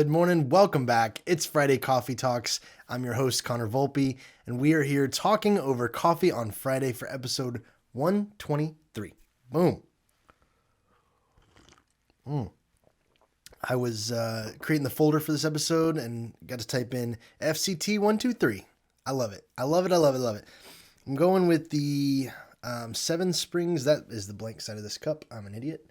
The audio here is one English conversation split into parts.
Good morning. Welcome back. It's Friday Coffee Talks. I'm your host, Connor Volpe, and we are here talking over coffee on Friday for episode 123. Boom. I was creating the folder for this episode and got to type in FCT123. I love it. I love it. I love it. Love it. I'm going with the Seven Springs. That is the blank side of this cup. I'm an idiot.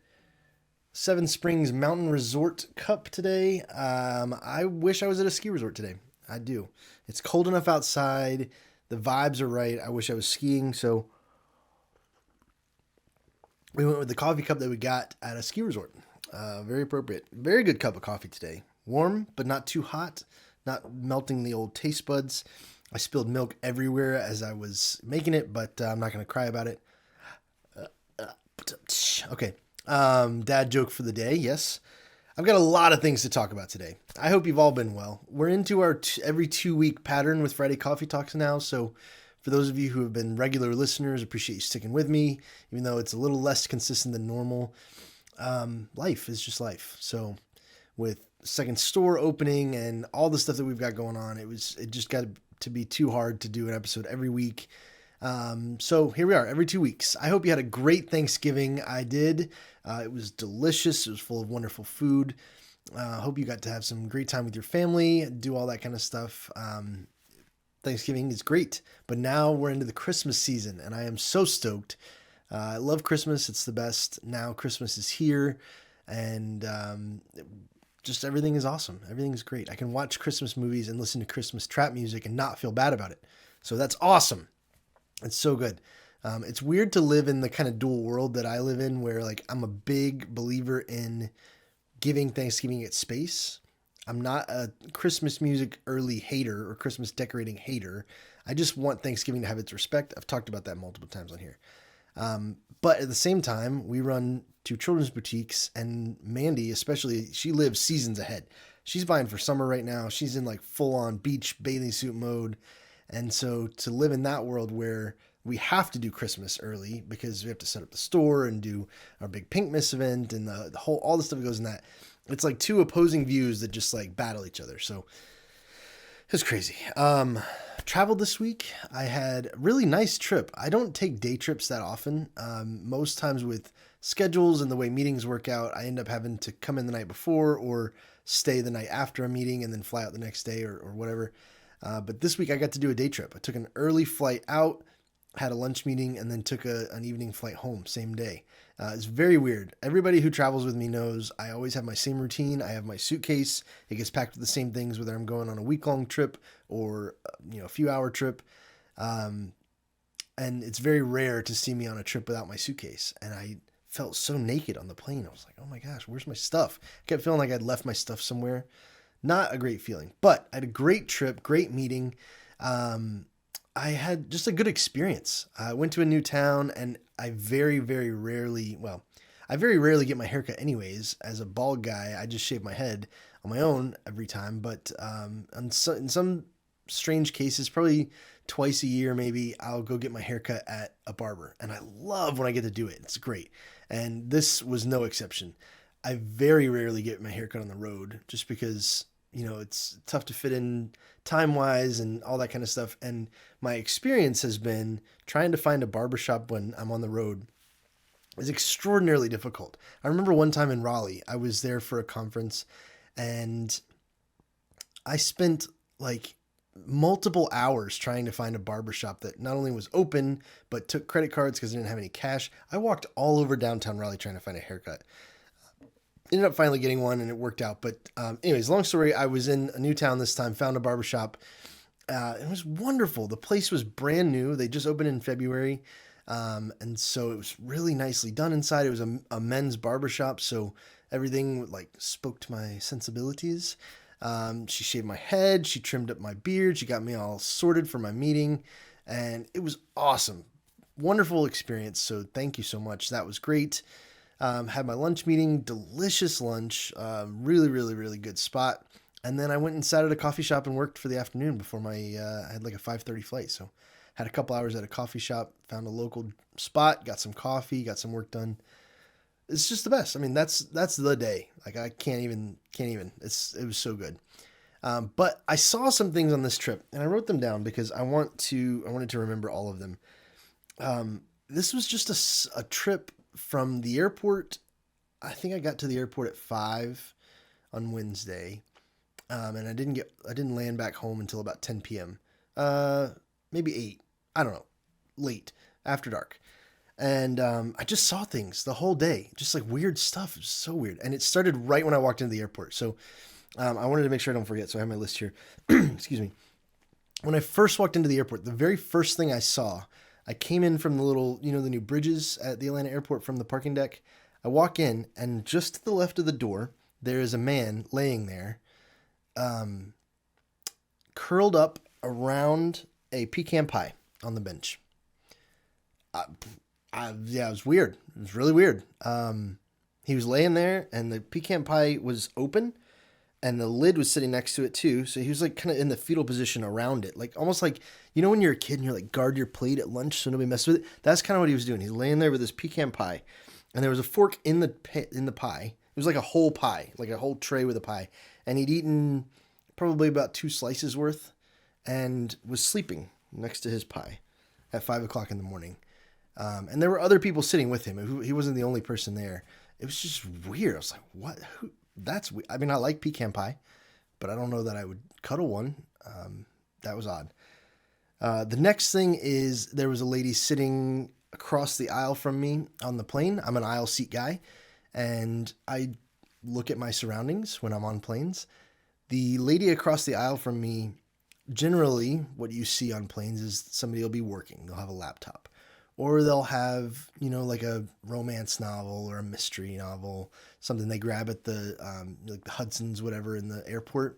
Seven Springs Mountain Resort Cup today. I wish I was at a ski resort today. I do. It's cold enough outside. The vibes are right. I wish I was skiing. So we went with the coffee cup that we got at a ski resort. Very appropriate. Very good cup of coffee today. Warm, but not too hot. Not melting the old taste buds. I spilled milk everywhere as I was making it, but I'm not going to cry about it. Okay. Dad joke for the day. Yes. I've got a lot of things to talk about today. I hope you've all been well. We're into our every 2-week pattern with Friday Coffee Talks now. So for those of you who have been regular listeners, appreciate you sticking with me, even though it's a little less consistent than normal. Life is just life. So with second store opening and all the stuff that we've got going on, it just got to be too hard to do an episode every week. So here we are every 2 weeks. I hope you had a great Thanksgiving. I did. It was delicious. It was full of wonderful food. Hope you got to have some great time with your family, do all that kind of stuff. Thanksgiving is great, but now we're into the Christmas season and I am so stoked. I love Christmas. It's the best. Now Christmas is here and, just everything is awesome. Everything is great. I can watch Christmas movies and listen to Christmas trap music and not feel bad about it. So that's awesome. It's so good. It's weird to live in the kind of dual world that I live in where like I'm a big believer in giving Thanksgiving its space. I'm not a Christmas music early hater or Christmas decorating hater. I just want Thanksgiving to have its respect. I've talked about that multiple times on here. But at the same time, we run 2 children's boutiques and Mandy, especially, she lives seasons ahead. She's buying for summer right now. She's in like full on beach bathing suit mode. And so to live in that world where we have to do Christmas early because we have to set up the store and do our big Pink Miss event and the whole, all the stuff that goes in that. It's like 2 opposing views that just like battle each other. So it's crazy. Traveled this week. I had a really nice trip. I don't take day trips that often. Most times with schedules and the way meetings work out, I end up having to come in the night before or stay the night after a meeting and then fly out the next day or whatever. But this week I got to do a day trip. I took an early flight out, had a lunch meeting, and then took an evening flight home same day. It's very weird. Everybody who travels with me knows I always have my same routine. I have my suitcase. It gets packed with the same things, whether I'm going on a week-long trip or a few-hour trip. And it's very rare to see me on a trip without my suitcase. And I felt so naked on the plane. I was like, oh my gosh, where's my stuff? I kept feeling like I'd left my stuff somewhere. Not a great feeling, but I had a great trip, great meeting. I had just a good experience. I went to a new town and I very rarely get my haircut anyways. As a bald guy, I just shave my head on my own every time. But in some strange cases, probably twice a year, maybe I'll go get my haircut at a barber. And I love when I get to do it. It's great. And this was no exception. I very rarely get my haircut on the road just because, it's tough to fit in time-wise and all that kind of stuff. And my experience has been trying to find a barbershop when I'm on the road is extraordinarily difficult. I remember one time in Raleigh, I was there for a conference and I spent like multiple hours trying to find a barbershop that not only was open, but took credit cards because I didn't have any cash. I walked all over downtown Raleigh trying to find a haircut. Ended up finally getting one and it worked out. But anyways, long story, I was in a new town this time, found a barbershop. It was wonderful. The place was brand new. They just opened in February. And so it was really nicely done inside. It was a men's barbershop. So everything like spoke to my sensibilities. She shaved my head. She trimmed up my beard. She got me all sorted for my meeting. And it was awesome. Wonderful experience. So thank you so much. That was great. Had my lunch meeting, delicious lunch, really good spot. And then I went and sat at a coffee shop and worked for the afternoon before I had like a 5:30 flight. So had a couple hours at a coffee shop, found a local spot, got some coffee, got some work done. it's just the best. I mean, that's the day. Like I can't even. It was so good. But I saw some things on this trip, and I wrote them down because I wanted to remember all of them. This was just a trip from the airport. I think I got to the airport at 5 on Wednesday, and I didn't land back home until about 10 p.m. Maybe 8. I don't know, late after dark. And I just saw things the whole day, just like weird stuff. It was so weird, and it started right when I walked into the airport. So I wanted to make sure I don't forget. So I have my list here. Excuse me. When I first walked into the airport, the very first thing I saw, I came in from the little, the new bridges at the Atlanta airport from the parking deck. I walk in, and just to the left of the door, there is a man laying there, um, curled up around a pecan pie on the bench. I, yeah, it was weird. It was really weird. He was laying there, and the pecan pie was open, and the lid was sitting next to it too. So he was like kind of in the fetal position around it, like almost like when you're a kid and you're like guard your plate at lunch so nobody messes with it. That's kind of what he was doing. He's laying there with his pecan pie, and there was a fork in the pie. It was like a whole pie, like a whole tray with a pie, and he'd eaten probably about 2 slices worth, and was sleeping next to his pie at 5 o'clock in the morning. And there were other people sitting with him. He wasn't the only person there. It was just weird. I was like, what? That's weird. I mean, I like pecan pie, but I don't know that I would cuddle one. That was odd. The next thing is there was a lady sitting across the aisle from me on the plane. I'm an aisle seat guy, and I look at my surroundings when I'm on planes. The lady across the aisle from me, generally what you see on planes is somebody will be working. They'll have a laptop. Or they'll have, like a romance novel or a mystery novel, something they grab at the like the Hudson's, whatever, in the airport,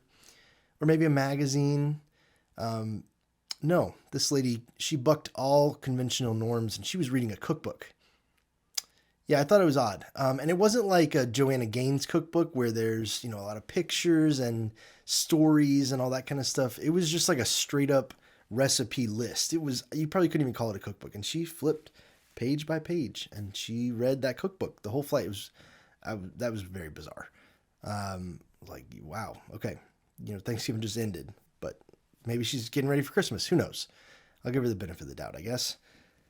or maybe a magazine. No, this lady, she bucked all conventional norms, and she was reading a cookbook. Yeah, I thought it was odd. And it wasn't like a Joanna Gaines cookbook where there's, a lot of pictures and stories and all that kind of stuff. It was just like a straight up recipe list. It was, you probably couldn't even call it a cookbook. And she flipped page by page and she read that cookbook. The whole flight was, that was very bizarre. Like, wow. Okay. Thanksgiving just ended, but maybe she's getting ready for Christmas. Who knows? I'll give her the benefit of the doubt, I guess.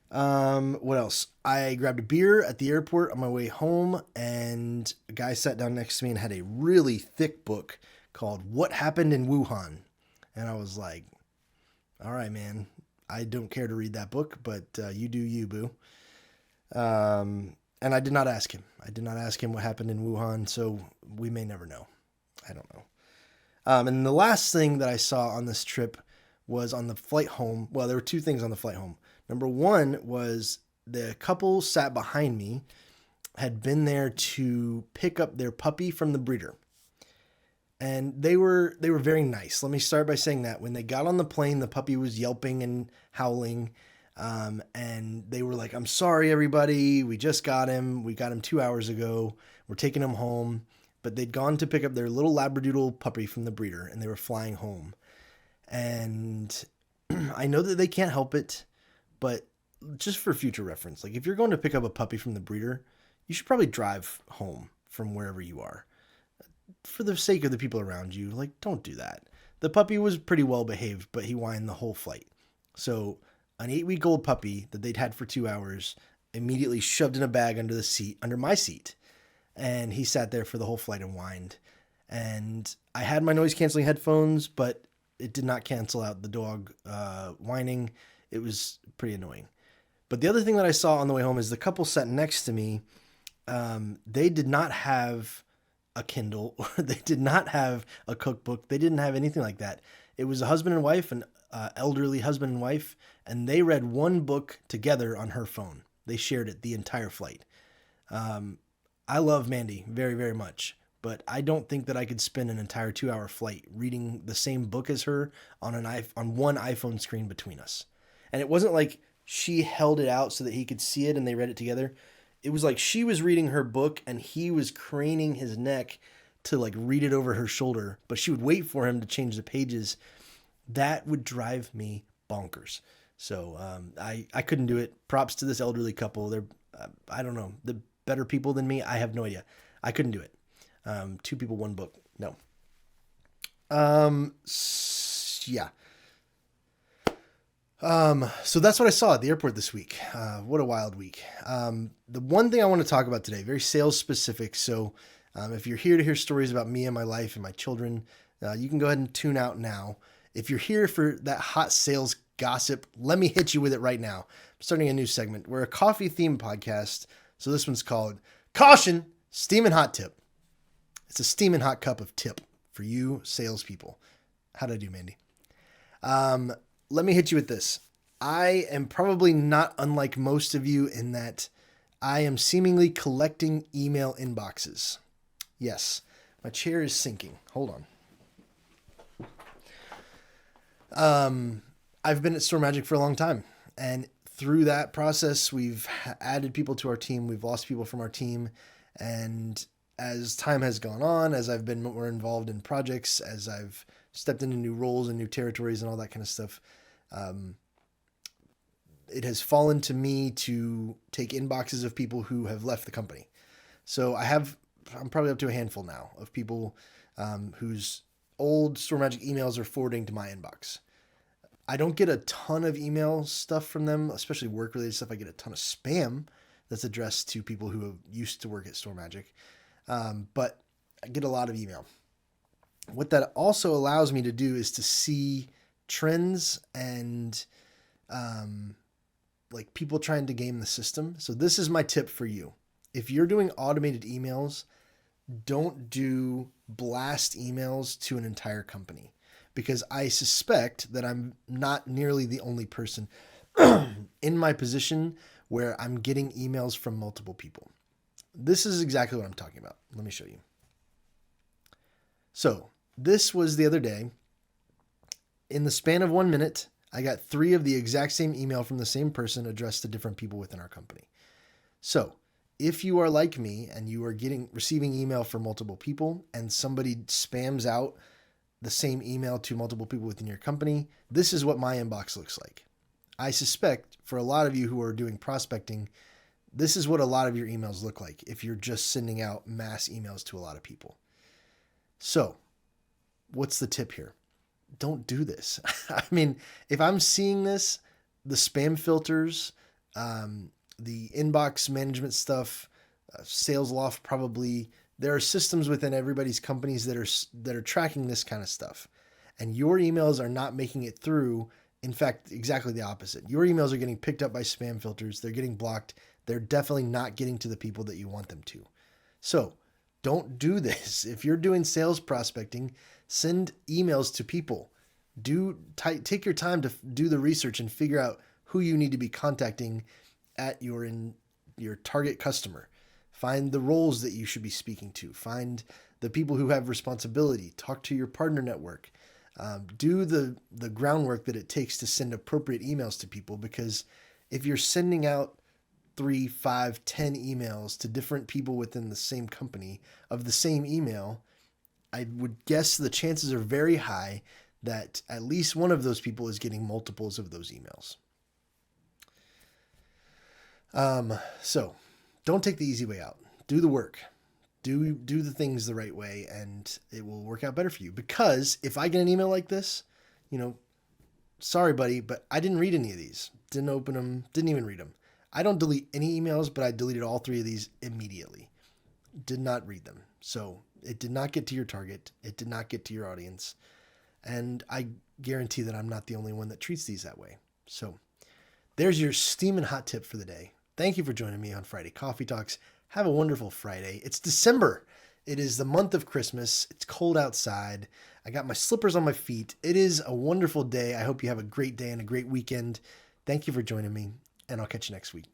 What else? I grabbed a beer at the airport on my way home, and a guy sat down next to me and had a really thick book called What Happened in Wuhan. And I was like, all right, man, I don't care to read that book, but you do you, boo. And I did not ask him. I did not ask him what happened in Wuhan, so we may never know. I don't know. And the last thing that I saw on this trip was on the flight home. Well, there were 2 things on the flight home. Number 1 was the couple sat behind me had been there to pick up their puppy from the breeder. And they were very nice. Let me start by saying that when they got on the plane, the puppy was yelping and howling. And they were like, I'm sorry, everybody. We just got him. We got him 2 hours ago. We're taking him home. But they'd gone to pick up their little Labradoodle puppy from the breeder, and they were flying home. And I know that they can't help it, but just for future reference, like if you're going to pick up a puppy from the breeder, you should probably drive home from wherever you are. For the sake of the people around you, like, don't do that. The puppy was pretty well behaved, but he whined the whole flight. So an 8-week-old puppy that they'd had for 2 hours immediately shoved in a bag under my seat. And he sat there for the whole flight and whined. And I had my noise canceling headphones, but it did not cancel out the dog whining. It was pretty annoying. But the other thing that I saw on the way home is the couple sat next to me. They did not have a Kindle, or they did not have a cookbook. They didn't have anything like that. It was a husband and wife, an elderly husband and wife, and they read one book together on her phone. They shared it the entire flight. I love Mandy very, very much, but I don't think that I could spend an entire 2-hour flight reading the same book as her on one iPhone screen between us. And it wasn't like she held it out so that he could see it and they read it together. It was like she was reading her book and he was craning his neck to like read it over her shoulder, but she would wait for him to change the pages. That would drive me bonkers. So I couldn't do it. Props to this elderly couple. They're I don't know. better people than me. I have no idea. I couldn't do it. 2 people, 1 book. No. Yeah. So that's what I saw at the airport this week. What a wild week. The one thing I want to talk about today, very sales specific. So, if you're here to hear stories about me and my life and my children, you can go ahead and tune out now. If you're here for that hot sales gossip, let me hit you with it right now. I'm starting a new segment. We're a coffee themed podcast. So this one's called Caution, Steaming Hot Tip. It's a steaming hot cup of tip for you salespeople. How'd I do, Mandy? Let me hit you with this. I am probably not unlike most of you in that I am seemingly collecting email inboxes. Yes, my chair is sinking. Hold on. I've been at Store Magic for a long time, and through that process, we've added people to our team. We've lost people from our team, and as time has gone on, as I've been more involved in projects, as I've stepped into new roles and new territories and all that kind of stuff, it has fallen to me to take inboxes of people who have left the company. So I'm probably up to a handful now of people whose old Store Magic emails are forwarding to my inbox. I don't get a ton of email stuff from them, especially work-related stuff. I get a ton of spam that's addressed to people who have used to work at Store Magic. But I get a lot of email. What that also allows me to do is to see trends and like people trying to game the system. So this is my tip for you. If you're doing automated emails, don't do blast emails to an entire company, because I suspect that I'm not nearly the only person in my position where I'm getting emails from multiple people. This is exactly what I'm talking about. Let me show you. So this was the other day. In the span of 1 minute, I got 3 of the exact same email from the same person addressed to different people within our company. So if you are like me and you are receiving email from multiple people and somebody spams out the same email to multiple people within your company, this is what my inbox looks like. I suspect for a lot of you who are doing prospecting, this is what a lot of your emails look like if you're just sending out mass emails to a lot of people. So what's the tip here? Don't do this. I mean, if I'm seeing this, the spam filters, the inbox management stuff, SalesLoft probably, there are systems within everybody's companies that are tracking this kind of stuff. And your emails are not making it through. In fact, exactly the opposite. Your emails are getting picked up by spam filters. They're getting blocked. They're definitely not getting to the people that you want them to. So don't do this. If you're doing sales prospecting, send emails to people. Take your time to do the research and figure out who you need to be contacting at your target customer. Find the roles that you should be speaking to. Find the people who have responsibility. Talk to your partner network. Do the groundwork that it takes to send appropriate emails to people, because if you're sending out 3, 5, 10 emails to different people within the same company of the same email, I would guess the chances are very high that at least one of those people is getting multiples of those emails. So don't take the easy way out. Do the work. Do the things the right way, and it will work out better for you. Because if I get an email like this, sorry, buddy, but I didn't read any of these. Didn't open them. Didn't even read them. I don't delete any emails, but I deleted all 3 of these immediately. Did not read them. So it did not get to your target. It did not get to your audience. And I guarantee that I'm not the only one that treats these that way. So there's your steaming hot tip for the day. Thank you for joining me on Friday Coffee Talks. Have a wonderful Friday. It's December. It is the month of Christmas. It's cold outside. I got my slippers on my feet. It is a wonderful day. I hope you have a great day and a great weekend. Thank you for joining me, and I'll catch you next week.